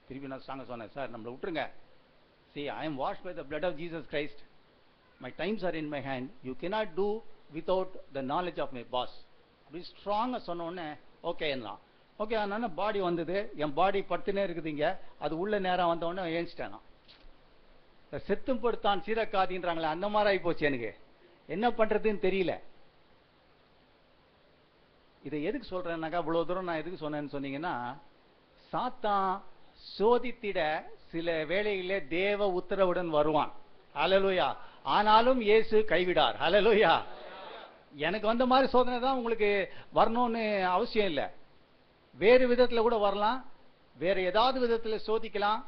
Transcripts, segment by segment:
திருப்பி நான் சாங்க சொன்னேன், சார் நம்மளை விட்டுருங்க. See, I am washed by the blood of Jesus Christ. My times are in my hand. You cannot do without the knowledge of my boss. அப்படி ஸ்ட்ராங்காக சொன்ன உடனே ஓகே எல்லாம் ஓகே. அதனால பாடி வந்தது, என் பாடி படுத்துனே இருக்குதுங்க. அது உள்ள நேரம் வந்த உடனே ஏஞ்சிட்டேன். செத்தும் படுத்தான் சீரக்காதின்றாங்களே, அந்த மாதிரி ஆகி போச்சு. எனக்கு என்ன பண்றதுன்னு தெரியல. இதை எதுக்கு சொல்றேன்னாக்கா, இவ்வளவு தூரம் நான் எதுக்கு சொன்னேன்னு சொன்னீங்கன்னா, சாத்தான் சோதித்திட சில வேளையிலே தேவ உத்தரவுடன் வருவான். ஹல்லேலூயா. ஆனாலும் இயேசு கைவிடார். ஹல்லேலூயா. எனக்கு வந்த மாதிரி சோதனை தான் உங்களுக்கு வரணும்னு அவசியம் இல்லை. வேறு விதத்துல கூட வரலாம், வேற ஏதாவது விதத்துல சோதிக்கலாம்,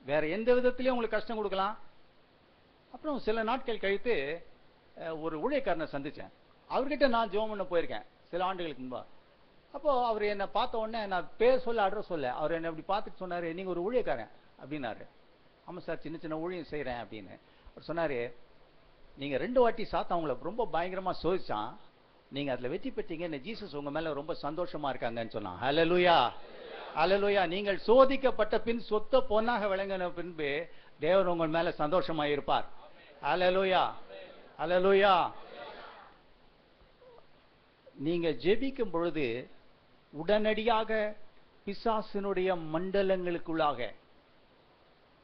வேற எந்த விதத்திலையும் உங்களுக்கு கஷ்டம் கொடுக்கலாம். அப்புறம் சில நாட்கள் கழித்து ஒரு ஊழியக்காரனை சந்திச்சேன். அவர்கிட்ட நான் ஜெபம் பண்ண போயிருக்கேன் சில ஆண்டுகளுக்கு முன்பா. அப்போ அவர் என்னை பார்த்த உடனே, நான் பேர் சொல்ல அட்ரஸ் சொல்ல, அவர் என்னை அப்படி பார்த்துட்டு சொன்னாரு, நீங்க ஒரு ஊழியக்காரன் அப்படின்னாரு. ஆமா சார், சின்ன சின்ன ஊழியம் செய்யறேன் அப்படின்னு. அவர் சொன்னாரு, நீங்க 2 வாட்டி சாத்தான் உங்களை ரொம்ப பயங்கரமா சோதிச்சான், நீங்க அதுல வெற்றி பெற்றீங்க, என்ன ஜீசஸ் உங்க மேல ரொம்ப சந்தோஷமா இருக்காங்கன்னு சொன்னான். ஹல்லேலூயா. ஹல்லேலூயா. நீங்கள் சோதிக்கப்பட்ட பின் சொத்த பொன்னாக விளங்கின பின்பு தேவன் உங்கள் மேல சந்தோஷமா இருப்பார். ஹல்லேலூயா. ஹல்லேலூயா. நீங்க ஜெபிக்கும் பொழுது உடனடியாக பிசாசினுடைய மண்டலங்களுக்குள்ளாக,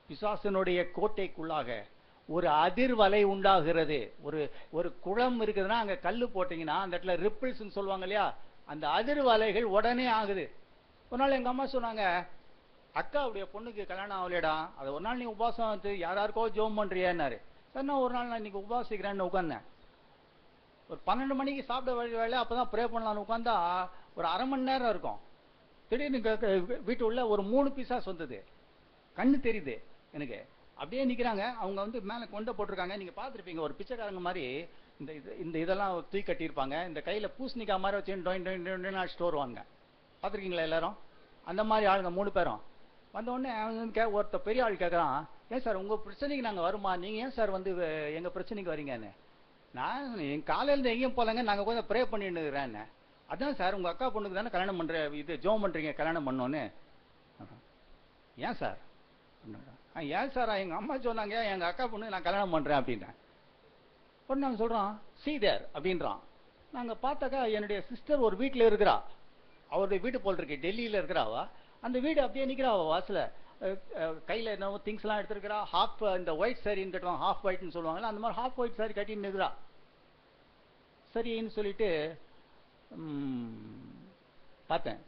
பிசாசினுடைய கோட்டைக்குள்ளாக ஒரு அதிர்வலை உண்டாகிறது. ஒரு குளம் இருக்குதுன்னா அங்க கல்லு போட்டீங்கன்னா அந்த இடத்துல ரிப்பிள்ஸ் சொல்லுவாங்க இல்லையா, அந்த அதிர்வலைகள் உடனே ஆகுது. ஒரு நாள் எங்க அம்மா சொன்னாங்க, அக்காவுடைய பொண்ணுக்கு கல்யாணம் ஆகலையடா, அதை ஒரு நாள் நீ உபாசம் வந்து யாராருக்கோ ஜெபம் பண்றியான்னாரு. சார், நான் ஒரு நாள் நான் இன்னைக்கு உபாசிக்கிறேன்னு உட்கார்ந்தேன். ஒரு 12 மணிக்கு சாப்பிட வேலை, அப்பதான் ப்ரே பண்ணலான்னு உட்காந்தா ஒரு அரை மணி நேரம் இருக்கும். திடீர்னு வீட்டு உள்ள ஒரு 3 பிசாஸ் வந்தது. கண்ணு தெரியுது எனக்கு. அப்படியே நிக்கிறாங்க. அவங்க வந்து மேல கொண்டை போட்டிருக்காங்க. நீங்க பாத்துருப்பீங்க, ஒரு பிச்சைக்காரங்க மாதிரி இந்த இதெல்லாம் தூக்கி கட்டியிருப்பாங்க. இந்த கையில பூசணிக்காய் மாதிரி வச்சு ஸ்டோர் வாங்க. பாத்திருக்கீங்களா எல்லாரும்? அந்த மாதிரி ஆளுங்க 3 பேரும் வந்த உடனே அவங்க ஒருத்த பெரிய ஆள் கேட்கறான், ஏன் சார் உங்க பிரச்சனைக்கு நாங்க வருமா, நீங்க ஏன் சார் வந்து எங்க பிரச்சனைக்கு வரீங்கன்னு. நான் என் காலையில இருந்து எங்கேயும் போலங்க, நாங்க கொஞ்சம் ப்ரே பண்ணிட்டு இருக்கிறேன். அதான் சார், உங்க அக்கா பொண்ணுக்கு தானே கல்யாணம் பண்ற, இது ஜெபம் பண்றீங்க கல்யாணம் பண்ணோன்னு. ஏன் சார்? ஏன் சார், எங்க அம்மா சொன்னாங்க எங்க அக்கா பொண்ணு நான் கல்யாணம் பண்றேன் அப்படின்றேன். உடனே நாங்க சொல்றோம் சீதர் அப்படின்றான். நாங்க பார்த்தாக்கா என்னுடைய சிஸ்டர் ஒரு வீட்டுல இருக்கிறா. அவருடைய வீடு போல் இருக்கு, டெல்லியில இருக்கிறாவா. அந்த வீடு அப்படியே நிக்கிறாவா வாசல, கையில என்ன திங்ஸ் எல்லாம் எடுத்துருக்கிறா. ஹாஃப் இந்த ஒயிட் சாரின்னு கட்டுவாங்க, ஹாஃப் ஒயிட்னு சொல்லுவாங்கல்ல, அந்த மாதிரி ஹாஃப் ஒயிட் சாரி கட்டின்னு இருக்கிறா. சரின்னு சொல்லிட்டு பார்த்தேன்.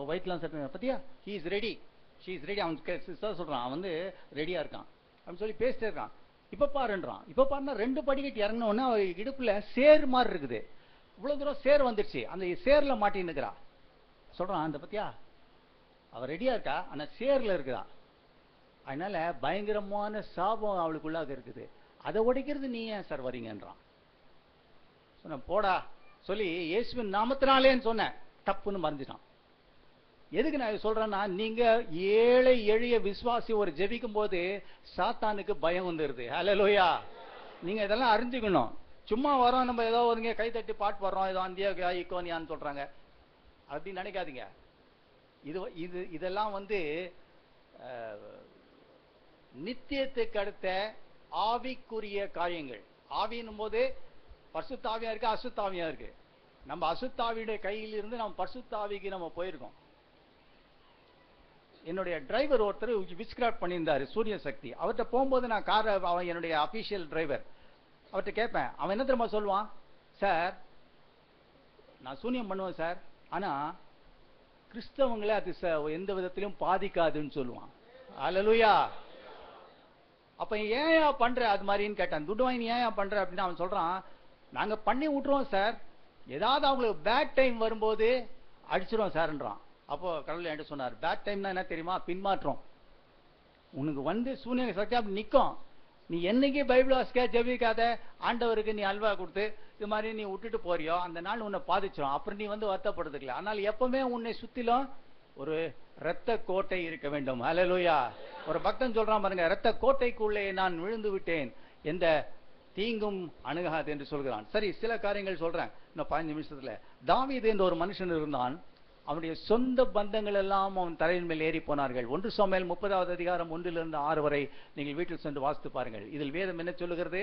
ஒயிட்லாம் சட்டை பத்தியா, he is ready, she is ready. அவன் சிஸ்டர் சொல்றான், அவன் வந்து ரெடியா இருக்கான் அப்படின்னு சொல்லி பேசிட்டே இருக்கான். இப்ப பாருன்றான். இப்ப பாருன்னா 2 படிக்கட்டு இறங்கின உடனே அவ இடுப்புல சேர் மாதிரி இருக்குது. இவ்வளவு தூரம் சேர் வந்துருச்சு, அந்த சேர்ல மாட்டின்னு இருக்கிறா. சொல்றான், அந்த பத்தியா அவ ரெடியா இருக்கா, ஆனா சேர்ல இருக்குதா. அதனால பயங்கரமான சாபம் அவளுக்குள்ளாக இருக்குது. அதை உடைக்கிறது நீ ஏன் சார் வரீங்கன்றான். சொன்ன போடா சொல்லி இயேசுவின் நாமத்தினாலேன்னு சொன்ன, தப்புன்னு மறந்துட்டான். எதுக்கு நான் சொல்றேன்னா, நீங்க ஏழை எளிய விசுவாசி ஒரு ஜெபிக்கும் போது சாத்தானுக்கு பயம் வந்துருது. ஹல்லேலூயா. நீங்க இதெல்லாம் அறிஞ்சுக்கணும். சும்மா வரோம் நம்ம ஏதோ ஒருங்க கை தட்டி பாட்டு பாடுறோம், ஏதோ அந்தியா இக்கோனியான்னு சொல்றாங்க அப்படின்னு நினைக்காதீங்க. இதெல்லாம் வந்து நித்தியத்துக்கு அடுத்த ஆவிக்குரிய காரியங்கள். ஆவின்னும் போது பரிசுத்தாவியா இருக்கு, அசுத்தாவியா இருக்கு. நம்ம அசுத்தாவியுடைய கையில் இருந்து நம்ம பரிசுத்தாவிக்கு நம்ம போயிருக்கோம். என்னுடைய டிரைவர் ஒருத்தர் விச்கிராஃப்ட் பண்ணியிருந்தாரு, சூரிய சக்தி. அவர்கிட்ட போகும்போது நான் காரை, அவன் என்னுடைய அபிஷியல் டிரைவர், அவர்கிட்ட கேட்பேன். அவன் என்ன தெரியுமா சொல்லுவான், சார் நான் சூனியம் பண்ணுவேன் சார், ஆனா கிறிஸ்தவங்களே அது எந்த விதத்திலும் பாதிக்காதுன்னு சொல்லுவான். ஹல்லேலூயா. அப்ப ஏன் பண்ற அது மாதிரின்னு கேட்டான். துட்டு வாங்கி ஏன் பண்ற அப்படின்னு அவன் சொல்றான், நாங்க பண்ணி விட்டுருவோம் சார், ஏதாவது அவங்களுக்கு பேட் டைம் வரும்போது அடிச்சிருவோம் சார்ன்றான். அப்போ கடவுள் என்கிட்ட சொன்னார், பேட் டைம்னா என்ன தெரியுமா, பின்மாற்றம். உனக்கு வந்து சூனிய சக்தி அப்படி நிற்கும். நீ என்னைக்கு பைபிள் வாசிக்க ஜெபிக்காத, ஆண்டவருக்கு நீ அல்வா கொடுத்து இது மாதிரி நீ விட்டுட்டு போறியோ அந்த நாள் உன்னை பாதிச்சிடும். அப்புறம் நீ வந்து வருத்தப்படுறதுல. ஆனால் எப்பவுமே உன்னை சுத்திலும் ஒரு இரத்த கோட்டை இருக்க வேண்டும். ஹல்லேலூயா. ஒரு பக்தன் சொல்றான் பாருங்க, இரத்த கோட்டைக்குள்ளே நான் விழுந்து விட்டேன், எந்த தீங்கும் அணுகாது என்று சொல்கிறான். சரி, சில காரியங்கள் சொல்றேன் இன்னும் 15 நிமிஷத்துல. தாவீது என்ற ஒரு மனுஷன் இருந்தான். அவனுடைய சொந்த பந்தங்கள் எல்லாம் அவன் தலையின் மேல் ஏறி போனார்கள். 1 சாமுவேல் 30வது அதிகாரம் 1லிருந்து 6 வரை நீங்கள் வீட்டில் சென்று வாசித்து பாருங்கள். இதில் வேதம் என்ன சொல்லுகிறது?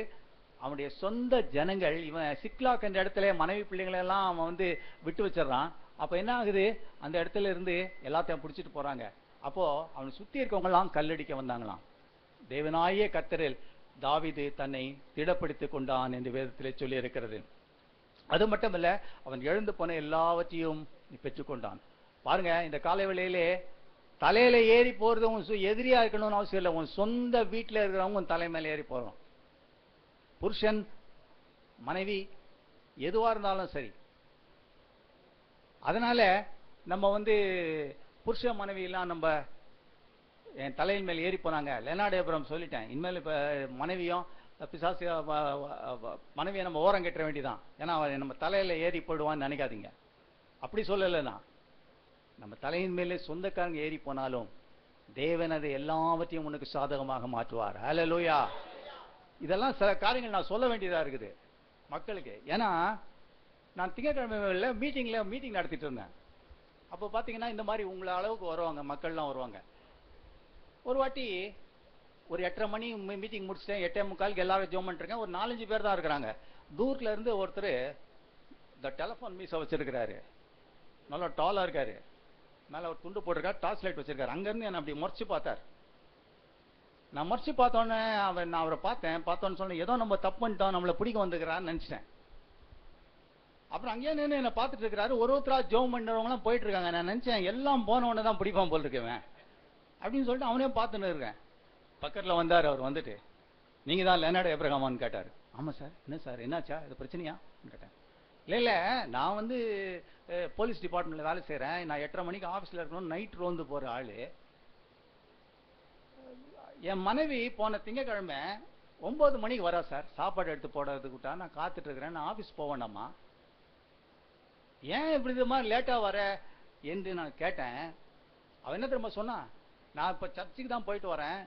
அவனுடைய சொந்த ஜனங்கள், இவன் சிக்லாக் என்ற இடத்துல மனைவி பிள்ளைங்களை எல்லாம் அவன் வந்து விட்டு வச்சிடறான். அப்ப என்ன ஆகுது? அந்த இடத்துல இருந்து எல்லாத்தையும் பிடிச்சிட்டு போறாங்க. அப்போ அவனை சுத்தி இருக்கவங்க எல்லாம் கல்லடிக்க வந்தாங்களாம். தேவனாகிய கர்த்தரில் தாவீது தன்னை திடப்படுத்திக் கொண்டான் என்று வேதத்திலே சொல்லி இருக்கிறது. அது மட்டுமல்ல, அவன் எழுந்து போன எல்லாவற்றையும் பெற்றுக்கொண்டான். பாருங்க, இந்த காலை வேளையிலே தலையில ஏறி போறது உன் எதிரியா இருக்கணும்னு அவசியம் இல்லை. உன் சொந்த வீட்டில் இருக்கிறவங்க உன் தலை மேல ஏறி போறோம். புருஷன், மனைவி, எதுவா இருந்தாலும் சரி. அதனால நம்ம வந்து புருஷ மனைவி எல்லாம் நம்ம என் தலையின் மேல் ஏறி போனாங்க. லெனார்ட் ஏப்ரஹாம் சொல்லிட்டேன், இனிமேல் இப்ப மனைவியும் பிசாசு மனைவியை நம்ம ஓரம் கட்ட வேண்டியதான். ஏன்னா நம்ம தலையில ஏறி போயிடுவான்னு நினைக்காதீங்க. அப்படி சொல்லலைன்னா, நம்ம தலையின் மேலே சொந்தக்காரங்க ஏறி போனாலும் தேவன் அதை எல்லாவற்றையும் உனக்கு சாதகமாக மாற்றுவார். ஹல்லேலூயா. இதெல்லாம் சில காரியங்கள் நான் சொல்ல வேண்டியதா இருக்குது மக்களுக்கு. ஏன்னா நான் திங்கட்கிழமை மீட்டிங் நடத்திட்டு இருந்தேன். அப்போ பாத்தீங்கன்னா இந்த மாதிரி உங்களை அளவுக்கு வருவாங்க, மக்கள்லாம் வருவாங்க. ஒரு வாட்டி ஒரு 8:30 மணி மீட்டிங் முடிச்சிட்டேன். 8:45 எல்லாரும் ஜோம் பண்ணிருக்கேன். ஒரு 4-5 பேர் தான் இருக்கிறாங்க. தூரத்துல இருந்து ஒருத்தர் இந்த டெலிபோன் மீச வச்சிருக்கிறாரு, நல்லா டாலா இருக்காரு, மேல ஒரு துண்டு போட்டிருக்காரு, டார்ச் லைட் வச்சிருக்காரு. அங்க இருந்து என்ன அப்படி முறைச்சு பார்த்தார். நான் முறைச்சு பார்த்தோன்னே நான் அவரை பார்த்தோன்னு சொன்னேன், ஏதோ நம்ம தப்பு பண்ணிட்டோம், நம்மளை பிடிக்க வந்துக்கிறான்னு நினைச்சிட்டேன். அப்புறம் அங்கேயே நின்று என்ன பார்த்துட்டு இருக்கிறாரு. ஒருத்தரா ஜோம் பண்ணுறவங்களாம் போயிட்டு இருக்காங்க. நான் நினைச்சேன் எல்லாம் போனவொடனே தான் பிடிப்பான் போல் இருக்கேன் அப்படின்னு சொல்லிட்டு அவனே பார்த்துன்னு இருக்கேன். பக்கத்தில் வந்தார். அவர் வந்துட்டு, நீங்க தான் லெனார்ட் ஏப்ரஹாமான்னு கேட்டார். ஆமா சார். என்ன சார், என்னாச்சா, இது பிரச்சனையா கேட்டேன். இல்லை, நான் வந்து போலீஸ் டிபார்ட்மெண்ட்ல வேலை செய்கிறேன். நான் 8:30 மணிக்கு ஆஃபீஸில் இருக்கணும். நைட் ரோந்து போகிற ஆளு. என் மனைவி போன திங்கக்கிழமை 9 மணிக்கு வரா சார், சாப்பாடு எடுத்து போடுறதுக்கு விட்டா. நான் காத்துட்டு இருக்கிறேன். நான் ஆஃபீஸ் போவேண்டாமா, ஏன் இப்படி இது மாதிரி லேட்டா வர என்று நான் கேட்டேன். அவன் என்ன தெரியுமா சொன்னா, நான் இப்ப சர்ச்சுக்கு தான் போயிட்டு வரேன்.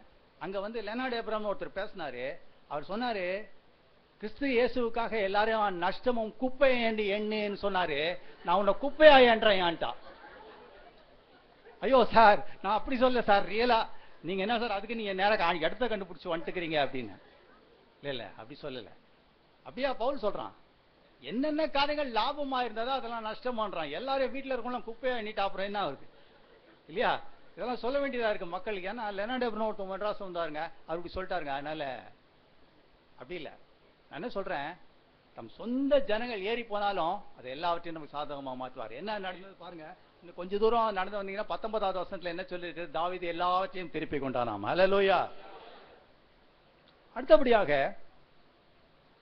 அங்க வந்து லெனார்ட் ஏப்ரஹாம் ஒருத்தர் பேசினாரு. அவர் சொன்னாரு, கிறிஸ்து இயேசுவுக்காக எல்லாரும் நஷ்டமும் குப்பையை ஏண்டி எண்ணுன்னு சொன்னாரு. நான் உன்னை குப்பையா ஏன்றேன்ட்டா. ஐயோ சார், நான் அப்படி சொல்ல சார், ரியலா நீங்க என்ன சார் அதுக்கு நீங்க நேரம் இடத்த கண்டுபிடிச்சு வந்துட்டுக்கிறீங்க அப்படின்னு. இல்ல அப்படி சொல்லல. அப்படியா பவுல் சொல்றான், என்னென்ன காரியங்கள் லாபமா இருந்ததோ அதெல்லாம் நஷ்டமான்றான். எல்லாரும் வீட்டுல இருக்கவங்களும் குப்பையா எண்ணிட்டு அப்புறம் என்ன ஆகுது இல்லையா? இதெல்லாம் சொல்ல வேண்டியதா இருக்கு மக்களுக்கு. ஏன்னா லெனார்ட் ஏப்ரஹாம் ஒருத்தர் மெட்ராஸ் வந்தாருங்க, அவர் இப்படி சொல்லிட்டாருங்க. அதனால அப்படி இல்லை. நான் என்ன சொல்றேன், தம் சொந்த ஜனங்கள் ஏறி போனாலும் அதை எல்லாவற்றையும் நமக்கு சாதகமா மாற்றுவார். என்ன நடந்தது பாருங்க. இன்னும் கொஞ்ச தூரம் நடந்து வந்தீங்கன்னா 19வது வசனத்துல என்ன சொல்லிருக்கு? தாவீது எல்லாவற்றையும் திருப்பி கொண்டானாம். ஹல்லேலூயா. அடுத்தபடியாக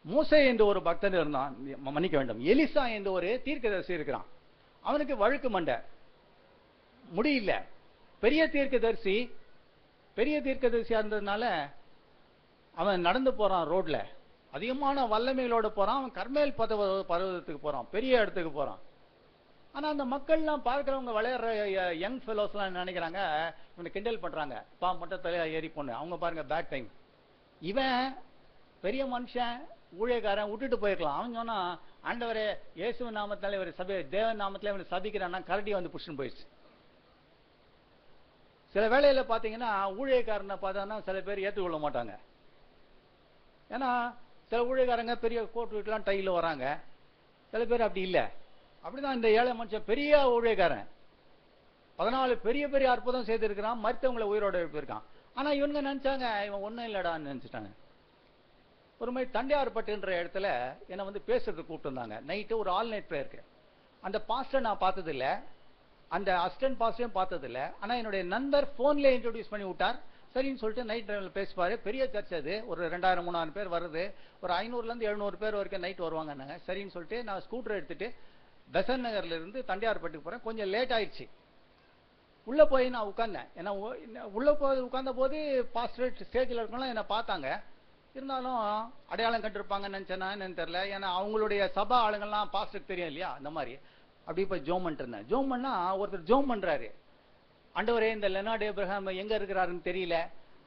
மோசே என்று ஒரு பக்தன் இருந்தான், மன்னிக்க வேண்டும், எலிசா என்று ஒரு தீர்க்கதரிசி இருக்கிறான். அவனுக்கு வழுக்கு மண்டை, முடியல. பெரிய தீர்க்கதரிசியா இருந்ததுனால அவன் நடந்து போறான் ரோட்ல, அதிகமான வல்லமைகளோடு போறான். அவன் கர்மேல் பர்வதத்துக்கு போறான், பெரிய இடத்துக்கு போறான். ஆனா அந்த மக்கள்லாம் பார்க்கிறவங்க, விளையாடுற யங் ஃபெலோஸ் எல்லாம் நினைக்கிறாங்க, இவனை கிண்டல் பண்றாங்க, மட்டும் தலையா ஏறி பொண்ணு. அவங்க பாருங்க பேட் டைம். இவன் பெரிய மனுஷன், ஊழியக்காரன், விட்டுட்டு போயிருக்கலாம். அவன் சொன்னா, ஆண்டவரே இயேசு நாமத்தினால இவர் தேவன் நாமத்திலே இவனை சபிக்கிறான்னா கரடி வந்து புஷ்ன்னு போயிடுச்சு. சில வேளையில பாத்தீங்கன்னா ஊழியக்காரனை பார்த்தான்னா சில பேர் ஏற்றுக்கொள்ள மாட்டாங்க. ஏன்னா சில ஊழியக்காரங்க பெரிய கோட் வீட்டுலாம் டைல வராங்க, சில பேர் அப்படி இல்லை. அப்படிதான் இந்த ஏழை மனுஷன் பெரிய ஊழியக்காரன், 14 பெரிய பெரிய அற்புதம் செய்திருக்கிறான், மருத்துவங்களை உயிரோட எழுப்பியிருக்கான். ஆனா இவங்க நினைச்சாங்க இவன் ஒன்னும் இல்லடான்னு நினைச்சிட்டாங்க. ஒரு மாதிரி தண்டையார்பட்டுன்ற இடத்துல என்னை வந்து பேசுறதுக்கு கூப்பிட்டு இருந்தாங்க. நைட்டு ஒரு ஆல் நைட் ப்ரேயருக்கு. அந்த பாஸ்டர் நான் பார்த்தது இல்லை, அந்த அசிஸ்டன்ட் பாஸ்டரையும் பார்த்தது இல்லை. ஆனா என்னுடைய நண்பர் போன்ல இன்ட்ரோடியூஸ் பண்ணி விட்டார். சரின்னு சொல்லிட்டு நைட் டிரைவ்ல பேசுவாரு. பெரிய சர்ச் அது, ஒரு 2000-3000 பேர் வருது, ஒரு 500-700 பேர் வரைக்கும் நைட் வருவாங்க. சரின்னு சொல்லிட்டு நான் ஸ்கூட்டர் எடுத்துட்டு பெசன் நகர்ல இருந்து தண்டையார்பட்டுக்கு போறேன். கொஞ்சம் லேட் ஆயிடுச்சு. உள்ள போய் நான் உட்கார்ந்தேன். ஏன்னா உள்ள போய் உட்கார்ந்த போது பாஸ்டர் ஸ்டேஜ்ல இருக்கலாம் என்ன பார்த்தாங்க. இருந்தாலும் அடையாளம் கண்டிருப்பாங்கன்னு நினைச்சேன்னா என்னன்னு தெரியல. ஏன்னா அவங்களுடைய சபா ஆளுங்கள்லாம் பாஸ்டருக்கு தெரியும் இல்லையா, அந்த மாதிரி. அப்படி போய் ஜோம் பண்ணிட்டு இருந்தேன். ஜோம் பண்ணா ஒருத்தர் ஜோம் பண்றாரு, ஆண்டவரே இந்த லெனார்ட் ஏப்ரஹாம் எங்க இருக்கிறாருன்னு தெரியல,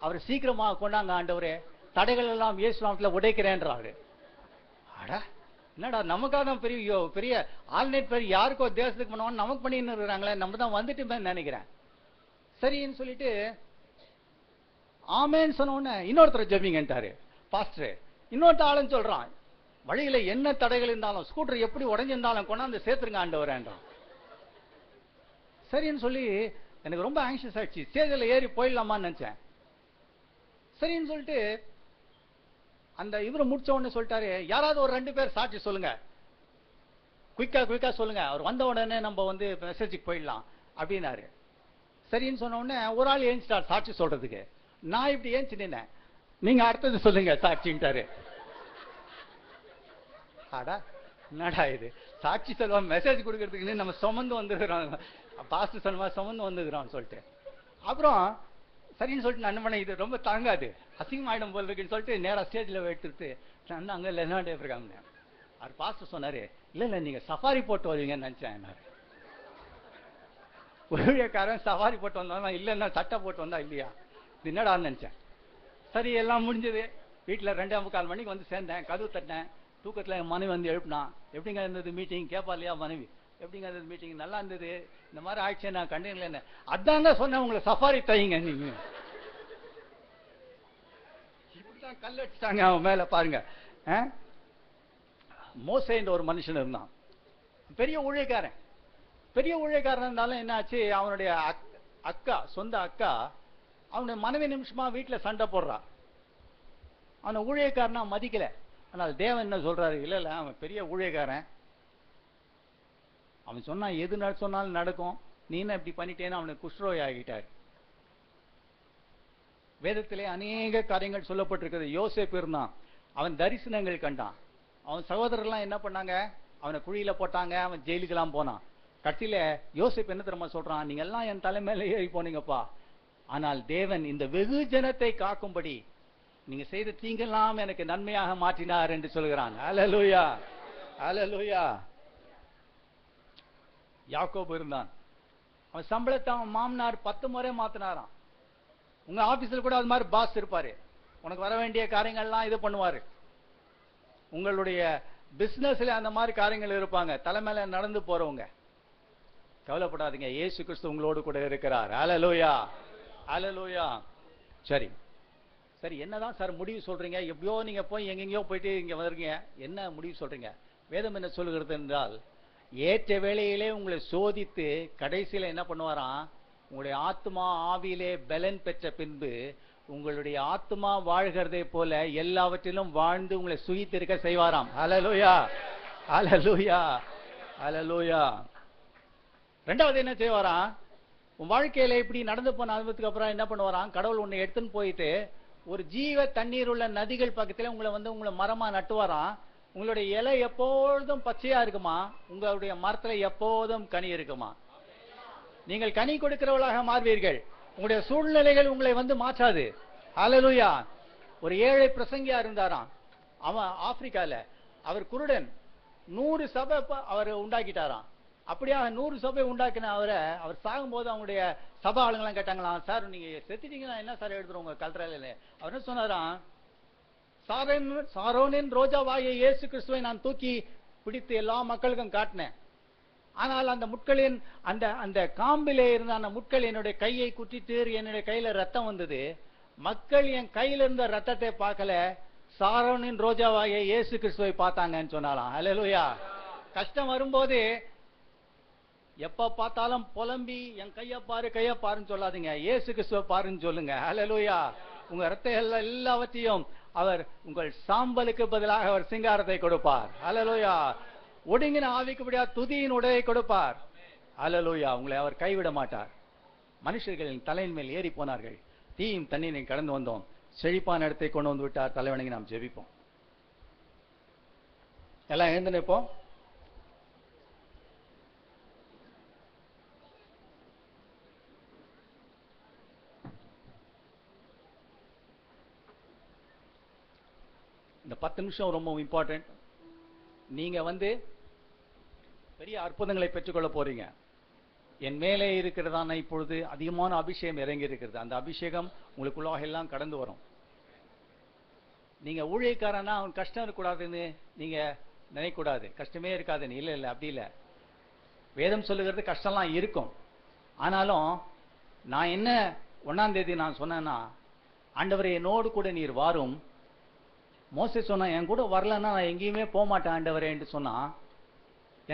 அவர் சீக்கிரமா கொண்டாங்க ஆண்டவரே, தடைகள் எல்லாம் இயேசு நாமத்துல உடைக்கிறேன்றாரு. அட என்னடா நமக்காக தான் பெரிய பெரிய ஆல்நைட் பெரிய யாருக்கோ தேசத்துக்கு பண்ணுவோம் நமக்கு பண்ணின்னு இருக்கிறாங்களே, நம்ம தான் வந்துட்டுமே நினைக்கிறேன். சரின்னு சொல்லிட்டு ஆமேன்னு சொன்ன உடனே இன்னொருத்தர் ஜெபிங்கன்ட்டாரு பாஸ்டர். இன்னொருத்த ஆளுன்னு சொல்றான், வழியில என்ன தடைகள் இருந்தாலும் ஸ்கூட்டர் எப்படி உடஞ்சிருந்தாலும் கொண்டாந்து சேர்த்துருங்க ஆண்டவரேன்றான். சரின்னு சொல்லி எனக்கு ரொம்ப ஆங்ஷியஸ் ஆயிடுச்சு. ஸ்டேஜில் ஏறி போயிடலாமான்னு நினைச்சேன். சரின்னு சொல்லிட்டு அந்த இவரை முடிச்ச உடனே சொல்லிட்டாரு, யாராவது ஒரு 2 பேர் சாட்சி சொல்லுங்க, குயிக்கா சொல்லுங்க, அவர் வந்த உடனே நம்ம வந்து மெசேஜுக்கு போயிடலாம் அப்படின்னாரு. சரின்னு சொன்ன உடனே ஒரு ஆள் ஏஞ்சிட்டார் சாட்சி சொல்றதுக்கு. நான் இப்படி ஏஞ்சி நின்னேன். நீங்க அடுத்தது சொல்லுங்க சாட்சின்ட்டாரு. ஆடா என்னடா இது, சாட்சி சொல்லுவா மெசேஜ் கொடுக்கறதுக்கு நம்ம சுமந்து வந்துருக்கிறோம், பாஸ்டர் சொல்லுவா சுமந்து வந்துக்கிறோம் சொல்லிட்டு. அப்புறம் சரின்னு சொல்லிட்டு நான் என்ன பண்ணேன், இது ரொம்ப தாங்காது அசிங்கமாயிடும் போல் இருக்குன்னு சொல்லிட்டு நேரா ஸ்டேஜில் எடுத்துட்டு நான் அங்கே லெனாண்டே இருக்காங்க. அவர் பாஸ்டர் சொன்னாரு, இல்லை நீங்க சஃபாரி போட்டு வருவீங்கன்னு நினைச்சேன். ஊழியக்காரன் சஃபாரி போட்டு வந்தாலும் இல்லைன்னா சட்டை போட்டு வந்தா இல்லையா, இது என்னடான்னு நினைச்சேன். சரி எல்லாம் முடிஞ்சது. வீட்டில் 2:45 மணிக்கு வந்து சேர்ந்தேன். கதவு தட்டினேன். தூக்கத்தில் என் மனைவி வந்து எழுப்பினான். எப்படிங்க இருந்தது மீட்டிங் கேட்பா இல்லையா மனைவி, எப்படிங்க இருந்தது மீட்டிங், நல்லா இருந்தது, இந்த மாதிரி ஆயிடுச்சு நான் கண்டினியூ. அதாங்க சொன்னேன் உங்களை சஃபாரி தையுங்க நீங்க. இப்படிதான் கல் அடிச்சிட்டாங்க அவன் மேல பாருங்க. மோசேன்ற ஒரு மனுஷன் இருந்தான், பெரிய ஊழியக்காரன் இருந்தாலும் என்ன ஆச்சு, அவனுடைய அக்கா, சொந்த அக்கா அவனுடைய மனைவி நிமிஷமா வீட்டில் சண்டை போடுறா. அவனை ஊழியக்காரனா மதிக்கல. ஆனால் தேவன் என்ன சொல்றாரு, இல்ல அவன் பெரிய ஊழியக்காரன், அவன் சொன்னா எது சொன்னாலும் நடக்கும், நீ என்ன இப்படி பண்ணிட்டேன்னு அவனுக்கு குஷ்ரோய் ஆகிட்டார். வேதத்திலே அநேக காரியங்கள் சொல்லப்பட்டிருக்கிறது. யோசேப்பு இருந்தான், அவன் தரிசனங்கள் கண்டான். அவன் சகோதரர்லாம் என்ன பண்ணாங்க, அவனை குழியில போட்டாங்க, அவன் ஜெயிலுக்கெல்லாம் போனான். கட்சியில யோசேப்பு என்ன தெரியுமா சொல்றான், நீங்க எல்லாம் என் தலைமையில ஏறி போனீங்கப்பா, ஆனால் தேவன் இந்த வெகு ஜனத்தை காக்கும்படி நீங்க செய்த தீங்கெல்லாம் எனக்கு நன்மையாக மாற்றினார் என்று சொல்கிறான். அல்லேலூயா, அல்லேலூயா. யாக்கோபு இருந்தான், அவன் சம்பளத்தை அவன் மாமனார் 10 முறை மாத்தினாராம். உங்க ஆபீஸ்ல கூட அது மாதிரி பாஸ் இருப்பாரு, உனக்கு வர வேண்டிய காரியங்கள்லாம் இது பண்ணுவாரு. உங்களுடைய பிசினஸ்ல அந்த மாதிரி காரியங்கள் இருப்பாங்க, தலைமையில நடந்து போறவங்க. கவலைப்படாதீங்க, இயேசு கிறிஸ்து உங்களோடு கூட இருக்கிறார். அல்லேலூயா, அல்லேலூயா. சரி சரி, என்னதான் சார் முடிவு சொல்றீங்க, எப்படியோ நீங்க போய் எங்கெங்கயோ போயிட்டு இங்க வந்திருக்கீங்க, என்ன முடிவு சொல்றீங்க? வேதம் என்ன சொல்லுகிறது என்றால், ஏற்ற வேளையிலே உங்களை சோதித்து கடைசியில என்ன பண்ணுவாராம், உங்களுடைய ஆத்மா ஆவியிலே பலன் பெற்ற பின்பு உங்களுடைய ஆத்மா வாழ்கிறதை போல எல்லாவற்றிலும் வாழ்ந்து உங்களை சுகித்திருக்க செய்வாராம். அல்லேலூயா, அல்லேலூயா, அல்லேலூயா. ரெண்டாவது என்ன செய்வாராம், உன் வாழ்க்கையில இப்படி நடந்து போன அனுபவத்துக்கு அப்புறம் என்ன பண்ணுவாராம், கடவுள் உன்னை எடுத்துன்னு போயிட்டு ஒரு ஜீவ தண்ணீர் உள்ள நதிகள் பக்கத்துல உங்களை மரமா நட்டுவாராம். உங்களுடைய இலை எப்போதும் பச்சையா இருக்குமா, உங்களுடைய மரத்துல எப்போதும் கனி இருக்குமா. நீங்கள் கனி கொடுக்கிறவர்களாக மாறுவீர்கள். உங்களுடைய சூழ்நிலைகள் உங்களை வந்து மாற்றாது. அல்லேலூயா. ஒரு ஏழை பிரசங்கியா இருந்தாராம், அவன் ஆப்பிரிக்கால, அவர் குருடன், 100 சபை அவர் உண்டாக்கிட்டாராம். அப்படியா 100 சபை உண்டாக்கின அவர் சாகும்போது அவங்களுடைய சபை ஆளுங்கெல்லாம் கேட்டாங்களாம், சார் நீங்க செத்துட்டீங்கன்னா என்ன சார் எடுத்துரும் உங்க கல்றால? அவர் என்ன சொன்னாராம், சாரோனின் ரோஜாவாகிய இயேசு கிறிஸ்துவை நான் தூக்கி பிடித்து எல்லா மக்களுக்கும் காட்டினேன். ஆனால் அந்த முட்களின் அந்த அந்த காம்பிலே இருந்த அந்த முட்கள் என்னுடைய கையை குத்திட்டு என்னுடைய கையில ரத்தம் வந்தது. மக்கள் என் கையில இருந்த ரத்தத்தை பார்க்கல, சாரோனின் ரோஜாவாகிய இயேசு கிறிஸ்துவை பார்த்தாங்கன்னு சொன்னாலாம். அல்லேலூயா. கஷ்டம் வரும்போது எப்ப பார்த்தாலும் புலம்பி என் கைய பாருன்னு சொல்லாதீங்க, இயேசு கிறிஸ்துவை பாருன்னு சொல்லுங்க. அல்லேலூயா. உங்க ரத்த எல்லாவற்றையும் அவர் உங்கள் சாம்பலுக்கு பதிலாக அவர் சிங்காரத்தை கொடுப்பார். அல்லேலூயா. ஒடுங்கின ஆவிக்குபடியா துதியின் உடையை கொடுப்பார். அல்லேலூயா. உங்களை அவர் கைவிட மாட்டார். மனுஷர்களின் தலையின் மேல் ஏறி போனார்கள், தீயும் தண்ணீரை கடந்து வந்தோம், செழிப்பான இடத்தை கொண்டு வந்து விட்டார். தலைவணங்கி நாம் ஜெபிப்போம். எல்லாம் எழுந்து நிற்போம். இந்த 10 நிமிஷம் ரொம்ப இம்பார்ட்டன்ட். நீங்க பெரிய அற்புதங்களை பெற்றுக்கொள்ள போறீங்க. என் மேலே இருக்கிறதான இப்பொழுது அதிகமான அபிஷேகம் இறங்கி இருக்கிறது. அந்த அபிஷேகம் உங்களுக்குள்ளாக எல்லாம் கடந்து வரும். நீங்க ஊழியக்காரனா அவன் கஷ்டம் இருக்கக்கூடாதுன்னு நீங்க நினைக்கூடாது. கஷ்டமே இருக்காது. இல்ல இல்ல, அப்படி இல்ல. வேதம் சொல்லுகிறது கஷ்டம்லாம் இருக்கும். ஆனாலும் நான் என்ன 1ஆம் தேதி நான் சொன்னேன்னா, ஆண்டவரே என்னோடு கூட நீர் வாரும். மோசே சொன்னா, என் கூட வரலன்னா நான் எங்கேயுமே போக மாட்டேன் ஆண்டவரே என்று சொன்னா.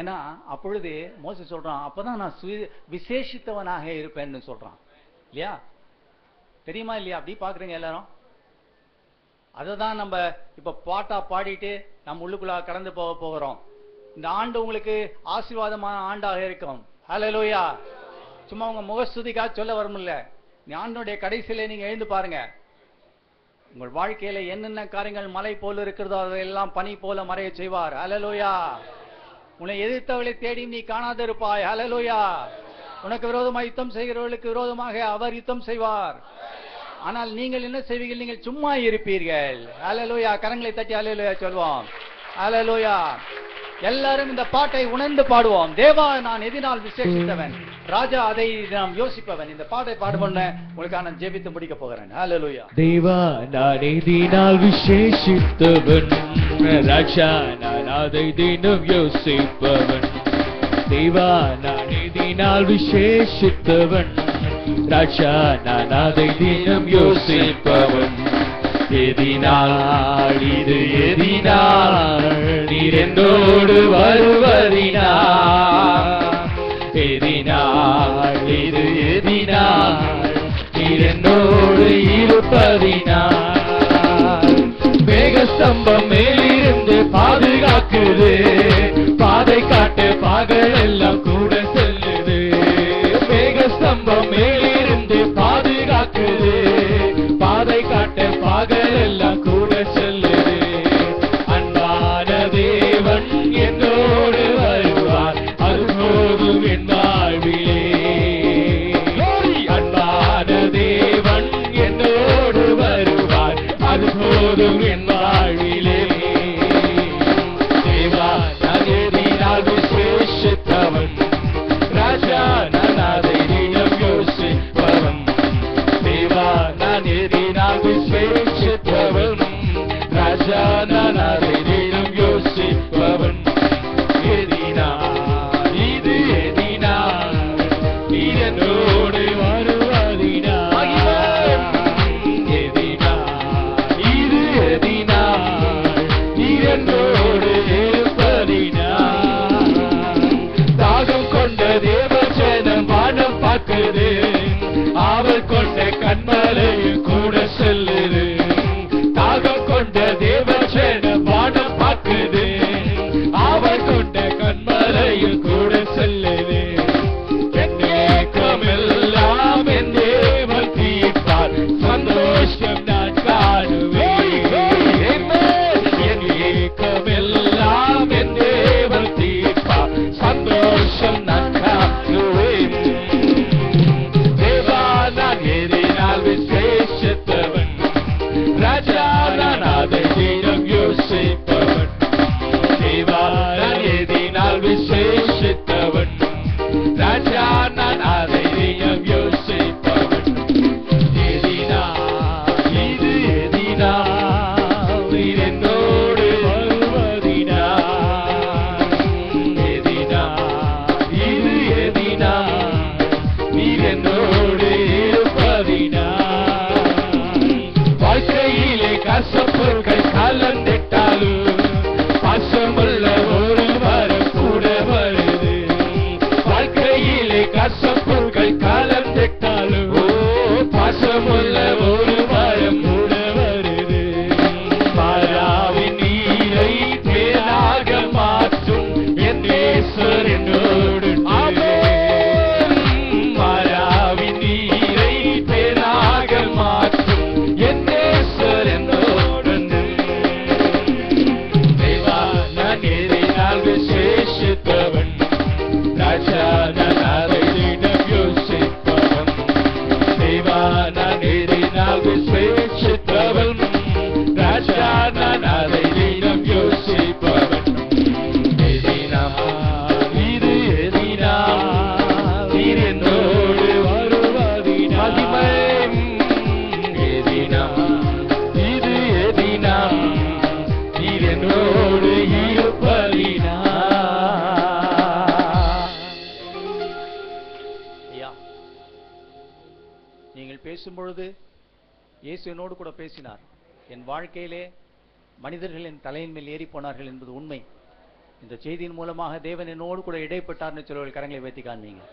ஏன்னா அப்பொழுது மோசே சொல்றான், அப்பதான் நான் விசேஷித்தவனாக இருப்பேன்னு சொல்றான் இல்லையா? தெரியுமா இல்லையா? அப்படி பாக்குறீங்க எல்லாரும். அததான் நம்ம இப்ப பாட்டா பாடிட்டு நம்ம உள்ளுக்குள்ள கடந்து போக போகிறோம். இந்த ஆண்டு உங்களுக்கு ஆசீர்வாதமான ஆண்டாக இருக்கும். ஹல்லேலூயா. சும்மா உங்க முகஸ்துதிக்காக சொல்ல வரும்ல. இந்த ஆண்டுடைய கடைசியில நீங்க எழுந்து பாருங்க. உங்கள் வாழ்க்கையில என்னென்ன காரியங்கள் மலை போல இருக்கிறதோ அதெல்லாம் பனி போல மறைய செய்வார். ஹல்லேலூயா. உன்னை எதிர்த்தவளை தேடி நீ காணாதிருப்பாய். ஹல்லேலூயா. உனக்கு விரோதமாக யுத்தம் செய்கிறவர்களுக்கு விரோதமாக அவர் யுத்தம் செய்வார். ஆனால் நீங்கள் என்ன செய்வீர்கள்? நீங்கள் சும்மா இருப்பீர்கள். ஹல்லேலூயா. கரங்களை தட்டி ஹல்லேலூயா சொல்வோம். ஹல்லேலூயா. எல்லாரும் இந்த பாட்டை உணர்ந்து பாடுவோம். தேவா நான் எதினால் விசேஷித்தவன், ராஜா அதை நாம் யோசிப்பவன். இந்த பாட்டை பாடுவோம். உங்களுக்காக நான் ஜெபித்து முடிக்க போகிறேன். ஹல்லேலூயா. தேவா நான் எதினால் விசேஷித்தவன், ராஜா நான் அதை தினம் யோசிப்பவன். தேவா நான் எதினால் விசேஷித்தவன், ராஜா நான் அதை தினம் யோசிப்பவன். எதினால் இது எதினால் நீர் என்னோடு வருவதினால், எதினால் இது எதினால் நீர் என்னோடு இருப்பதினால். மேகஸ்தம்பம் மேலிருந்து பாதுகாக்குது, பாதை காட்டு பகல் எல்லாம் கூட செல்லுது. மேகஸ்தம்பம் மேலிருந்து பாதுகாக்குது, பாதை காட்டு பகல் எல்லாம் கூட செல்லுது. அன்பான தேவன் என்னோடு வருவார், அது போதும் என் வாழ்விலே. அன்பான தேவன் என்னோடு வருவார், அது போதும் என் வாழ்விலே. தேவா நான் எதினால் விசேஷித்தவன், ராஜா நான் அதை தினம் யோசிப்பவன். தேவா நான் எதினால் விசேஷித்தவன், ராஜா நான் அதை தினம் யோசிப்பவன். எதினால் இது எதினால் நீர் என்னோடு வருவதினால், எதினால் இது எதினால் நீர் என்னோடு இருப்பதினால். தாகம் கொண்ட தேவஜனம் வானம் பார்க்குது, அவள் கொண்ட கண்மலையும் கூட செல்லுது. தாகம் கொண்ட தேவஜனம் வானம் பார்க்குது, அவள் கொண்ட கண்மலையும் கூட செல்லுது. என் ஏக்கமெல்லாம் என் தேவன் தீர்ப்பார், சந்தோஷம் நான் காணுவேன். என் ஏக்கமெல்லாம் என் தேவன் தீர்ப்பார், சந்தோஷம் நான் காணுவேன். தேவா நான் எதினால் விசேஷித்தவன், ராஜா நான் அதை தினம் யோசிப்பவன். தேவா நான் எதினால் விசேஷித்தவன், ராஜா நான் அதை தினம் யோசிப்பவன். எதினால் இது எதினால் நீர் என்னோடு வருவதினால், எதினால் இது எதினால் நீர் என்னோடு இருப்பதினால். வாழ்க்கையிலே கசப்புகள் கலந்திட்டாலும் பாசமுள்ள ஒரு வரம் கூட வருது. வாழ்க்கையிலே கசப்புகள் கலந்திட்டாலும் பாசமுள்ள ஒரு வரம் கூட வருது. மாறாவின் நீரை தேனாக மாற்றும் என் நேசர் என்னோடு. மாறாவின் நீரை தேனாக மாற்றும் என் நேசர் என்னோடு. தேவா நான் எதினால் விசேஷித்தவன், ராஜா நான் அதை தினம் யோசிப்பவன். தேவா நான் எதினால் விசேஷித்தவன், ராஜா நான் அதை தினம் யோசிப்பவன். எதினால் இது எதினால் நீர் என்னோடு வருவதினால், எதினால் இது எதினால் நீர் என்னோடு இருப்பதினால். நீங்கள் பேசும்பொழுது இயேசு என்னோடு கூட பேசினார். என் வாழ்க்கையிலே மனிதர்களின் தலையின் மேல் ஏறி போனார்கள் என்பது உண்மை. இந்த செய்தியின் மூலமாக தேவன் என்னோடு கூட இடைப்பட்டார்னு சொல்லுவார்கள். கரங்களை வைத்து காண்பீங்க.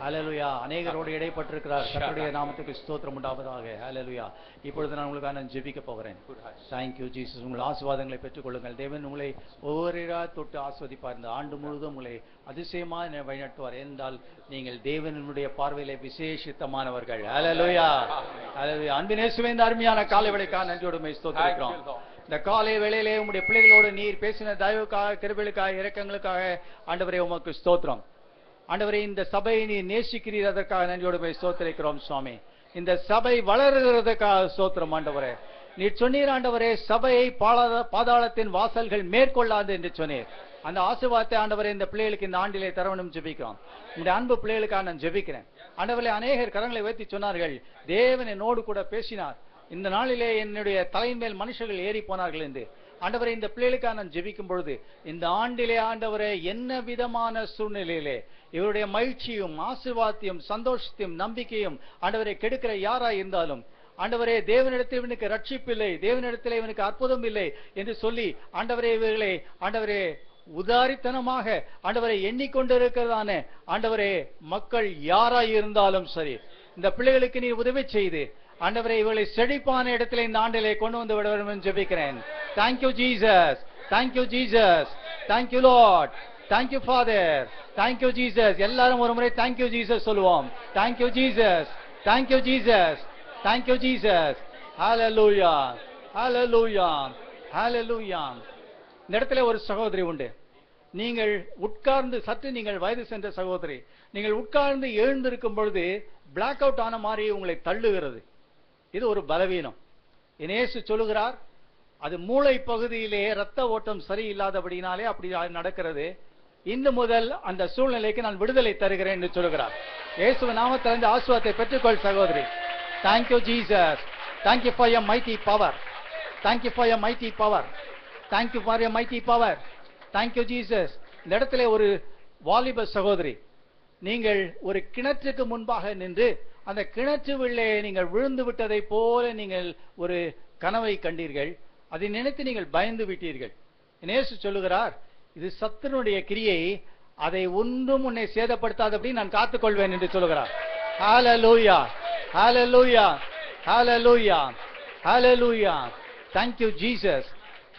ஹல்லேலூயா. அநேகரோடு இடைப்பட்டிருக்கிறார். கர்த்தருடைய நாமத்துக்கு ஸ்தோத்திரம் உண்டாவதாக. ஹல்லேலூயா. இப்பொழுது நான் உங்களுக்காக நான் ஜெபிக்க போகிறேன். Thank you Jesus. உங்கள் ஆசீர்வாதங்களை பெற்றுக்கொள்ளுங்கள். தேவன் உங்களை ஒவ்வொருவரா தொட்டு ஆஸ்வதிப்பார். இந்த ஆண்டு முழுவதும் உங்களை அதிசயமாக வழிநடத்துவார். என்றால் நீங்கள் தேவனுடைய பார்வையிலே விசேஷித்தமானவர்கள். ஹல்லேலூயா. ஹல்லேலூயா. அன்பின் இயேசுவே, இந்த அருமையான காலை வேளைக்காக நன்றியோடு உம்மை ஸ்தோத்திரிக்கிறோம். இந்த காலை வேளையிலே உம்முடைய பிள்ளைகளோடு நீர் பேசின தயவுக்காக, கிருபைகளுக்காக, இரக்கங்களுக்காக ஆண்டவரே உமக்கு ஸ்தோத்திரம். ஆண்டவரே, இந்த சபையை நீ நேசிக்கிறீர், அதற்காக நன்றியோடு போய் ஸ்தோத்திரிக்கிறோம் சுவாமி. இந்த சபை வளருகிறதுக்காக ஸ்தோத்திரம் ஆண்டவரே. நீர் சொன்னீர் ஆண்டவரே, சபையை பாதாளத்தின் வாசல்கள் மேற்கொள்ளாது என்று சொன்னீர். அந்த ஆசீர்வாதத்தை ஆண்டவரே இந்த பிள்ளைகளுக்கு இந்த ஆண்டிலே தரவணும் ஜெபிக்கிறோம். இந்த அன்பு பிள்ளைகளுக்காக நான் ஜெபிக்கிறேன். ஆண்டவரே, அநேகர் கரங்களை வைத்து சொன்னார்கள், தேவன் என்னோடு கூட பேசினார், இந்த நாளிலே என்னுடைய தலையின் மேல் மனுஷர்கள் ஏறி போனார்கள் என்று. ஆண்டவரே, இந்த பிள்ளைகளுக்காக நான் ஜெபிக்கும் பொழுது இந்த ஆண்டிலே ஆண்டவரே என்ன விதமான சூழ்நிலையிலே இவருடைய மகிழ்ச்சியும் ஆசீர்வாதத்தையும் சந்தோஷத்தையும் நம்பிக்கையும் ஆண்டவரை கெடுக்கிற யாராய் இருந்தாலும் ஆண்டவரே, தேவனிடத்தில் இவனுக்கு ரட்சிப்பில்லை, தேவனிடத்தில் இவனுக்கு அற்புதம் இல்லை என்று சொல்லி ஆண்டவரே இவர்களை ஆண்டவரே உதாரித்தனமாக ஆண்டவரை எண்ணிக்கொண்டிருக்கிறதான ஆண்டவரே மக்கள் யாராய் இருந்தாலும் சரி, இந்த பிள்ளைகளுக்கு நீ உதவி செய்து ஆண்டவரே இவர்களை செழிப்பான இடத்துல இந்த ஆண்டிலே கொண்டு வந்து விட வேண்டும் என்று ஜெபிக்கிறேன். Thank you Jesus. Thank you Jesus. Thank you Lord. Thank you Father. Thank you Jesus. எல்லாரும் ஒரு முறை thank you Jesus சொல்லுவோம். Thank you Jesus. Thank you Jesus. Thank you Jesus. Hallelujah. Hallelujah. Hallelujah. இந்த இடத்துல ஒரு சகோதரி உண்டு. நீங்கள் உட்கார்ந்து சற்று நீங்கள் வயது சென்ற சகோதரி, நீங்கள் உட்கார்ந்து எழுந்திருக்கும் பொழுது பிளாக் அவுட் ஆன மாதிரி உங்களை தள்ளுகிறது. இது ஒரு பலவீனம். இயேசு சொல்லுகிறார், அது மூளை பகுதியிலே ரத்த ஓட்டம் சரியில்லாதபடினாலே அப்படி நடக்கிறது. இன்று முதல் அந்த சூழ்நிலைக்கு நான் விடுதலை தருகிறேன் என்று சொல்லுகிறார். இயேசுவின் நாமத்திலிருந்து ஆசீர்வாதத்தை பெற்றுக்கொள் சகோதரி. Thank you Jesus. Thank you for your mighty power. Thank you for your mighty power. Thank you for your mighty power. Thank you Jesus. இந்த இடத்துல ஒரு வாலிப சகோதரி, நீங்கள் ஒரு கிணற்றுக்கு முன்பாக நின்று அந்த கிணற்று உள்ளே நீங்கள் விழுந்து விட்டதை போல நீங்கள் ஒரு கனவை கண்டீர்கள். அதை நினைத்து நீங்கள் பயந்து விட்டீர்கள். இயேசு சொல்லுகிறார், இது சத்துருடைய கிரியை, அதை ஒன்றும் உன்னை சேதப்படுத்தாதபடி நான் காத்துக்கொள்வேன் என்று சொல்லுகிறார். ஹalleluya. Hallelujah. Hallelujah. Hallelujah. Thank you Jesus.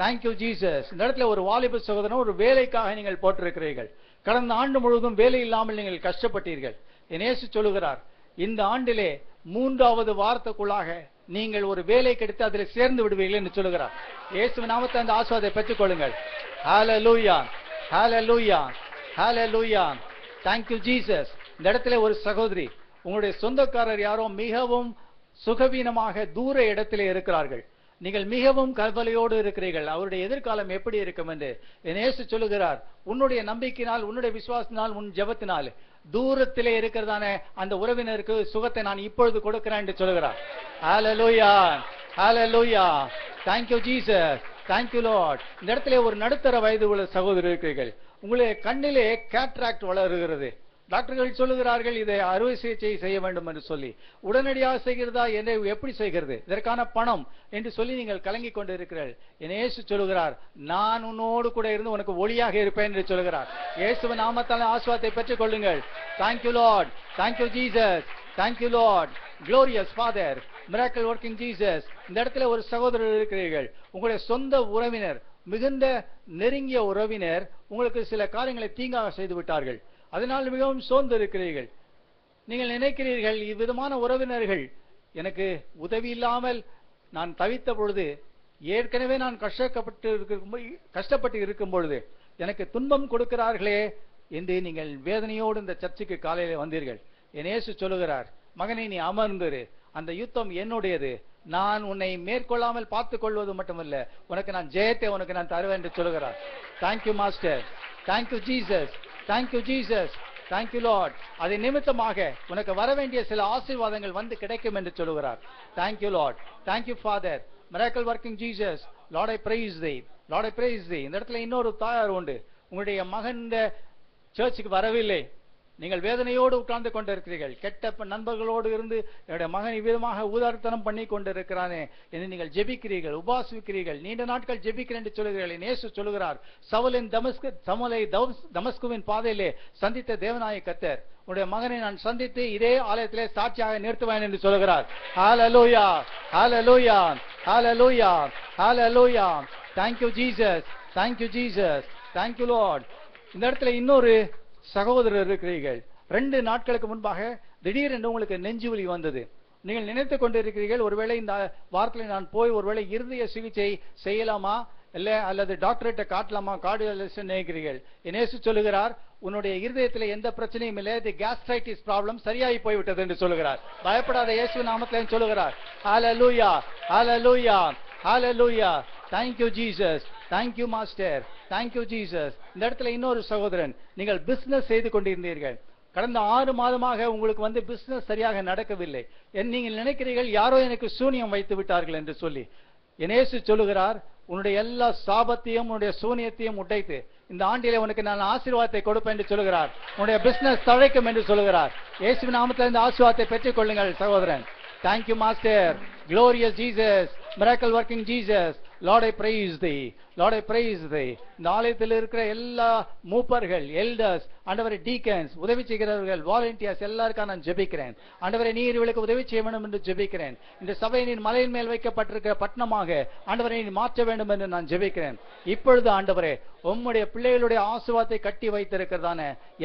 Thank you Jesus. இந்த இடத்துல ஒரு வாலிப சகோதரன், ஒரு வேலைக்காக நீங்கள் போட்டிருக்கிறீர்கள். கடந்த ஆண்டு முழுவதும் வேலை இல்லாமல் நீங்கள் கஷ்டப்பட்டீர்கள். இயேசு சொல்லுகிறார், இந்த ஆண்டிலே 3வது வாரத்துக்குள்ளாக நீங்கள் ஒரு வேலை கிடைத்து அதில் சேர்ந்து விடுவீர்கள் என்று சொல்லுகிறார். இயேசுவின் நாமத்தில் அந்த ஆசீர்வாதத்தை பெற்றுக் கொள்ளுங்கள். Hallelujah. Hallelujah. Hallelujah. Thank you Jesus. இந்த இடத்துல ஒரு சகோதரி, உங்களுடைய சொந்தக்காரர் யாரோ மிகவும் சுகவீனமாக தூர இடத்திலே இருக்கிறார்கள். நீங்கள் மிகவும் கவலையோடு இருக்கிறீர்கள். அவருடைய எதிர்காலம் எப்படி இருக்கும் என்று இயேசு சொல்லுகிறார், உன்னுடைய நம்பிக்கையினால், உன்னுடைய விசுவாசத்தினால், உன் ஜெபத்தினால் தூரத்திலே இருக்கிறதான அந்த உறவினருக்கு சுகத்தை நான் இப்பொழுது கொடுக்கிறேன் என்று சொல்லுகிறார். ஹalleluya. Hallelujah. Thank you Jesus. Thank you Lord. இந்த இடத்துல ஒரு நடுத்தர வயது உள்ள சகோதரர் இருக்கிறீர்கள். உங்களுடைய கண்ணிலே கேட்ராக்ட் வளருகிறது. டாக்டர்கள் சொல்லுகிறார்கள் இதை அறுவை சிகிச்சை செய்ய வேண்டும் என்று சொல்லி. உடனடியாக செய்கிறதா, என்னை எப்படி செய்கிறது, இதற்கான பணம் என்று சொல்லி நீங்கள் கலங்கி கொண்டு இருக்கிறீர்கள். இயேசு சொல்லுகிறார், நான் உன்னோடு கூட இருந்து உனக்கு ஒளியாக இருப்பேன் என்று சொல்லுகிறார். இயேசுவின் நாமத்தால் ஆசீர்வாதத்தை பெற்றுக் கொள்ளுங்கள். Thank you Lord. Thank you Jesus. Thank you Lord. Glorious Father. Miracle working Jesus. இந்த இடத்துல ஒரு சகோதரர் இருக்கிறீர்கள். உங்களுடைய சொந்த உறவினர், மிகுந்த நெருங்கிய உறவினர் உங்களுக்கு சில காரியங்களை தீங்காக செய்து விட்டார்கள். அதனால் மிகவும் சோர்ந்து இருக்கிறீர்கள். நீங்கள் நினைக்கிறீர்கள், இவ்விதமான உறவினர்கள் எனக்கு உதவி இல்லாமல் நான் தவித்த பொழுது, ஏற்கனவே நான் கஷ்டப்பட்டு இருக்கும் பொழுது எனக்கு துன்பம் கொடுக்கிறார்களே என்று நீங்கள் வேதனையோடு இந்த சர்ச்சுக்கு காலையில் வந்தீர்கள். இயேசு சொல்லுகிறார், மகனே நீ அமர்ந்திரு, அந்த யுத்தம் என்னுடையது, நான் உன்னை மேற்கொள்ளாமல் பார்த்துக் கொள்வது மட்டுமல்ல, உனக்கு நான் ஜெயத்தை உனக்கு நான் தருவேன் என்று சொல்லுகிறார். Thank you master. Thank you Jesus. Thank you Jesus. Thank you Lord. அதை நிமித்தமாக உனக்கு வர வேண்டிய சில ஆசீர்வாதங்கள் வந்து கிடைக்கும் என்று சொல்லுகிறார். Thank you Lord. Thank you Father. Miracle working Jesus. Lord I praise thee. Lord I praise thee. இந்த இடத்துல இன்னொரு தாயார் உண்டு. உங்களுடைய மகன் இந்த சர்ச்சுக்கு வரவில்லை. நீங்கள் வேதனையோடு உட்கார்ந்து கொண்டிருக்கிறீர்கள். கெட்ட நண்பர்களோடு இருந்து என்னுடைய மகன் இவ்விதமாக ஊதாரித்தனம் பண்ணி கொண்டிருக்கிறானே என்று நீங்கள் ஜெபிக்கிறீர்கள், உபாசிக்கிறீர்கள், நீண்ட நாட்கள் ஜெபிக்கிறேன் என்று சொல்லுகிறீர்கள். இயேசு சொல்லுகிறார், சவுலை தமஸ்குவின் பாதையிலே சந்தித்த தேவனாய கர்த்தர் உன்னுடைய மகனை நான் சந்தித்து இதே ஆலயத்திலே சாட்சியாக நிறுத்துவேன் என்று சொல்லுகிறார். ஹல்லேலூயா, ஹல்லேலூயா, ஹல்லேலூயா, ஹல்லேலூயா. Thank you Jesus, thank you Jesus, thank you Lord. இந்த இடத்துல இன்னொரு சகோதரர் இருக்கிறீர்கள். 2 நாட்களுக்கு முன்பாக திடீரென்று உங்களுக்கு நெஞ்சு வலி வந்தது. நீங்கள் நினைத்துக் கொண்டிருக்கிறீர்கள், ஒருவேளை இந்த வாரத்தில் நான் போய் ஒருவேளை இருதய சிகிச்சை செய்யலாமா இல்ல அல்லது டாக்டர்கிட்ட காட்டலாமா, கார்டியாலஜிஸ்ட் நினைக்கிறீர்கள். இயேசு சொல்லுகிறார், உன்னுடைய இருதயத்தில் எந்த பிரச்சனையும் இல்லை, தி கேஸ்ட்ரைட்டிஸ் ப்ராப்ளம் சரியாகி போய்விட்டது என்று சொல்லுகிறார். பயப்படாத, இயேசு நாமத்திலே சொல்லுகிறார். ஹல்லேலூயா, ஹல்லேலூயா, ஹல்லேலூயா. Thank you Jesus, thank you Master, thank you Jesus. இந்த இடத்துல இன்னொரு சகோதரன், நீங்கள் பிசினஸ் செய்து கொண்டிருந்தீர்கள். கடந்த 6 மாதமாக உங்களுக்கு பிசினஸ் சரியாக நடக்கவில்லை. நீங்கள் நினைக்கிறீர்கள் யாரோ எனக்கு சூனியம் வைத்து விட்டார்கள் என்று சொல்லி. இயேசு சொல்லுகிறார், உன்னுடைய எல்லா சாபத்தையும் உன்னுடைய சூனியத்தையும் உடைத்து இந்த ஆண்டிலே உனக்கு நான் ஆசீர்வாதத்தை கொடுப்பேன் என்று சொல்லுகிறார். உன்னுடைய பிசினஸ் தழைக்கும் என்று சொல்லுகிறார். இயேசுவின் நாமத்தில் இந்த ஆசீர்வாதத்தை பெற்றுக் கொள்ளுங்கள் சகோதரன். Thank you Master, glorious Jesus, miracle working Jesus. Lord, I praise thee, Lord, I praise thee. இந்த ஆலயத்தில் இருக்கிற எல்லா மூப்பர்கள், எல்டர்ஸ், ஆண்டவரே டீக்கன்ஸ், உதவி செய்கிறவர்கள், வாலண்டியர்ஸ் எல்லாருக்கும் நான் ஜெபிக்கிறேன். ஆண்டவரே நீர் இவளுக்கு உதவி செய்ய வேண்டும் என்று ஜெபிக்கிறேன். இந்த சபை நீர் மலையின் மேல் வைக்கப்பட்டிருக்கிற பட்டணமாக ஆண்டவரே நீர் மாற்ற வேண்டும் என்று நான் ஜெபிக்கிறேன். இப்பொழுது ஆண்டவரே உம்முடைய பிள்ளைகளுடைய ஆசீர்வாதத்தை கட்டி வைத்திருக்கிறதான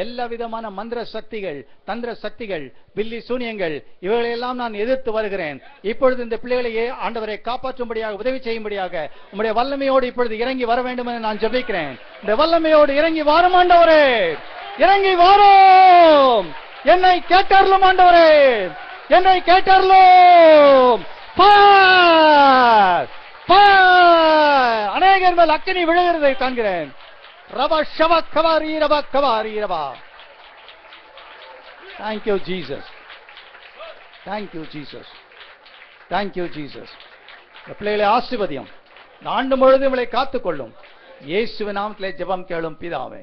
எல்லா விதமான மந்திர சக்திகள், தந்திர சக்திகள், பில்லி சூனியங்கள் இவைகளெல்லாம் நான் எதிர்த்து வருகிறேன். இப்பொழுது இந்த பிள்ளைகளை ஆண்டவரை காப்பாற்றும்படியாக, உதவி செய்யும்படியாக உம்முடைய வல்லமையோடு இப்பொழுது இறங்கி வர வேண்டும் என்று நான் ஜெபிக்கிறேன். இந்த வல்லமையோடு இறங்கி வாரும் ஆண்டவரே, இறங்கி வாரும். என்னை கேட்டருளும் ஆண்டவரே, என்னை கேட்டருளும். அநேகர் மேல் அக்கினி விழுகிறதை காண்கிறேன். ரப ஷவ கவாரி ரப கவாரி ரபா. Thank you Jesus, thank you Jesus, thank you Jesus. பிள்ளைகளை ஆசீர்வதியும், ஆண்டு முழுவதும் இவளை காத்துக்கொள்ளும். இயேசுவின் நாமத்திலே ஜெபம் கேளும் பிதாவே.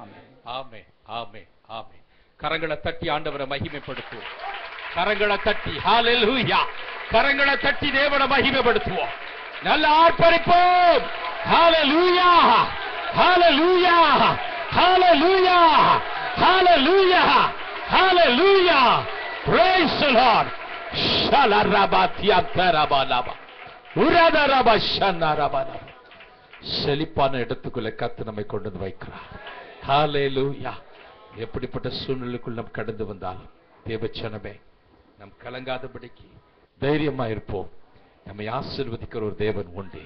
ஆமென், ஆமென், ஆமென், ஆமென். கரங்களை தட்டி ஆண்டவரை மகிமைப்படுத்துவோம். கரங்களை தட்டி ஹல்லேலூயா, கரங்களை தட்டி தேவனை மகிமைப்படுத்துவோம். நல்ல ஆர்ப்பரிப்போம். ஹல்லேலூயா, ஹல்லேலூயா, ஹல்லேலூயா, ஹல்லேலூயா, ஹல்லேலூயா. Praise the Lord. ஷலரபத்யதரபலப உரதரபஷனரபல. செழிப்பான இடத்துக்குள்ள கர்த்தர் நம்மை கொண்டு வந்து வைக்கிறார். ஹல்லேலூயா. எப்படிப்பட்ட சூழ்நிலைக்குள் நாம் கடந்து வந்தாலும் தேவச்சனமே நம் கலங்காதபடிக்கு தைரியமா இருப்போம். நம்மை ஆசீர்வதிக்கிற ஒரு தேவன் உண்டு.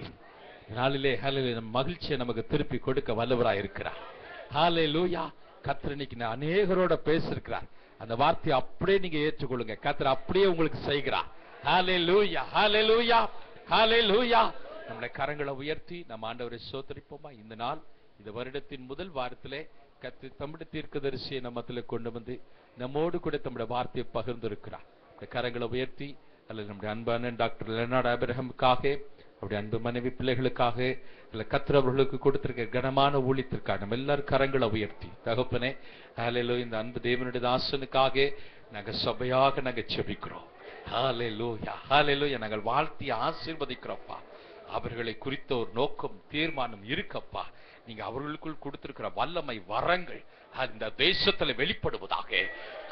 நாளிலே ஹல்லேலூயா, நம் மகிழ்ச்சியை நமக்கு திருப்பி கொடுக்க வல்லவராய் இருக்கிறார். ஹல்லேலூயா. கர்த்தர் இன்னைக்கு அநேகரோட பேசியிருக்கிறார். அந்த வார்த்தையை அப்படியே நீங்க ஏற்றுக்கொள்ளுங்க. கர்த்தர் அப்படியே உங்களுக்கு செய்கிறார். ஹல்லேலூயா, ஹல்லேலூயா, ஹல்லேலூயா. நம்முடைய கரங்களை உயர்த்தி நம்ம ஆண்டவரை ஸ்தோத்திரிப்போமா. இந்த நாள், இந்த வருடத்தின் முதல் வாரத்திலே கர்த்தர் தம்முடைய தீர்க்கதரிசியை நம்மத்திலே கொண்டு வந்து நம்மோடு கூட தம்முடைய வார்த்தையை பகிர்ந்து இருக்கிறார். இந்த கரங்களை உயர்த்தி அல்லது நம்முடைய அன்பான டாக்டர் லெனார்ட் ஆபிரஹாமுக்காக, அவருடைய அன்பு மனைவி பிள்ளைகளுக்காக, இல்ல கர்த்தர் அவர்களுக்கு கொடுத்திருக்க கனமான ஊழியத்திற்காக நம்ம எல்லாரும் கரங்களை உயர்த்தி, தகப்பனே ஹல்லேலூயா, இந்த அன்பு தேவனுடைய தாசனுக்காக நாங்க சபையாக நாங்க ஜெபிக்கிறோம். ஹல்லேலூயா, ஹல்லேலூயா. நாங்கள் வாழ்த்தி ஆசீர்வதிக்கிறோம்ப்பா. அவர்களை குறித்த ஒரு நோக்கம், தீர்மானம் இருக்கப்பா. நீங்க அவர்களுக்குள் கொடுத்திருக்கிற வல்லமை, வரங்கள் அந்த தேசத்துல வெளிப்படுவதாக.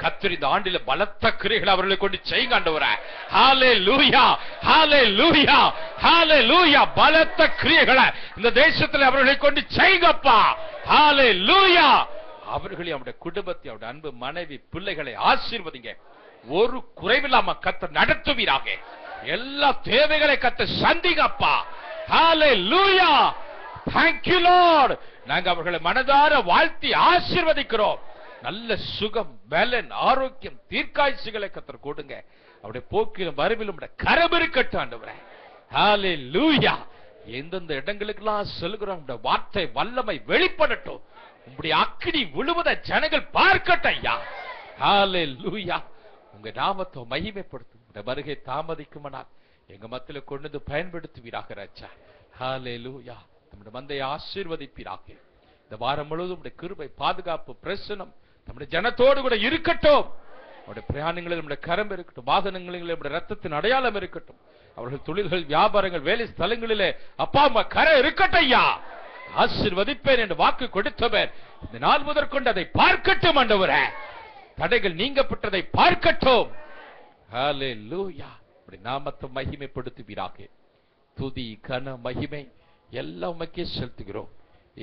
கர்த்தர் இந்த ஆண்டில பலத்த கிரியைகளை அவர்களை கொண்டு செய்யுங்க ஆண்டவரே. ஹல்லேலூயா, ஹல்லேலூயா, ஹல்லேலூயா. பலத்த கிரியைகளை இந்த தேசத்துல அவர்களை கொண்டு செய்யுங்கப்பா. ஹல்லேலூயா. அவர்களை, அவருடைய குடும்பத்தை, அவருடைய அன்பு மனைவி பிள்ளைகளை ஆசீர்வதிங்க. ஒரு குறைவில்லாம கர்த்தர் நடத்துவீராக. எல்லா தேவைகளை கர்த்தர் சந்திங்கப்பா. ஹல்லேலூயா. Thank you Lord. நாங்க அவர்களை மனதார வாழ்த்தி ஆசீர்வதிக்கிறோம். நல்ல சுகம், பலன், ஆரோக்கியம், தீர்க்காயுசுகளை கர்த்தர் கொடுங்க. அவருடைய போக்கிலும் வரவிலும் கரம் இருக்கட்டும் ஆண்டவரே. ஹல்லேலூயா. எந்தெந்த இடங்களுக்கெல்லாம் செல்கிறோம், உங்களுடைய வார்த்தை வல்லமை வெளிப்படட்டும். உங்களுடைய அக்கினி விழுவதை ஜனங்கள் பார்க்கட்டும் ஐயா. ஹல்லேலூயா. உங்க நாமத்தை மகிமைப்படுத்தும். இந்த வருகை தாமதிக்குமானால் எங்க மத்தியில கொண்டு வந்து பயன்படுத்துவீராக ராஜா. ஹல்லேலூயா. நம்முடைய மந்தையை ஆசீர்வதிப்பீராக. இந்த வாரம் முழுவதும் கிருபை, பாதுகாப்பு, பிரசனம் நம்முடைய ஜனத்தோடு கூட இருக்கட்டும். நம்முடைய பிரயாணங்களில் நம்முடைய கரம் இருக்கட்டும், வாகனங்களில் நம்முடைய ரத்தத்தின் அடையாளம் இருக்கட்டும். அவர்கள் தொழில்கள், வியாபாரங்கள், வேலை ஸ்தலங்களிலே அப்பா அம்மா கரை இருக்கட்டும். ஐயா ஆசீர்வதிப்பேன் என்று வாக்கு கொடுத்தவர் இந்த நாள் முதற்கொண்டு அதை பார்க்கட்டும். ஆண்டவரே, தடைகள் நீங்கப்பட்டதை பார்க்கட்டும். ஹல்லேலூயா. அப்படி நாமத்தை மகிமைப்படுத்துவீராக. துதி, கன, மகிமை எல்லாம் உமக்கே செலுத்துகிறோம்.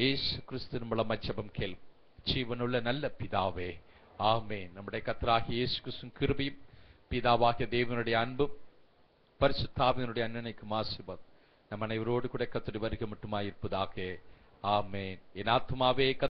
இயேசு கிறிஸ்துவின் மூலம் ஜெபம் கேள் ஜீவனுள்ள நல்ல பிதாவே, ஆமென். நம்முடைய கர்த்தராகிய இயேசு கிறிஸ்துவின் கிருபையும் பிதாவாகிய தேவனுடைய அன்பும் பரிசுத்த ஆவியினுடைய அன்னைக்கும் ஆசீர்வாதம் நம் அனைவரோடு கூட கர்த்தருடைய வருகை மட்டுமாய் இருப்பதாக. ஆமென். என் ஆத்துமாவே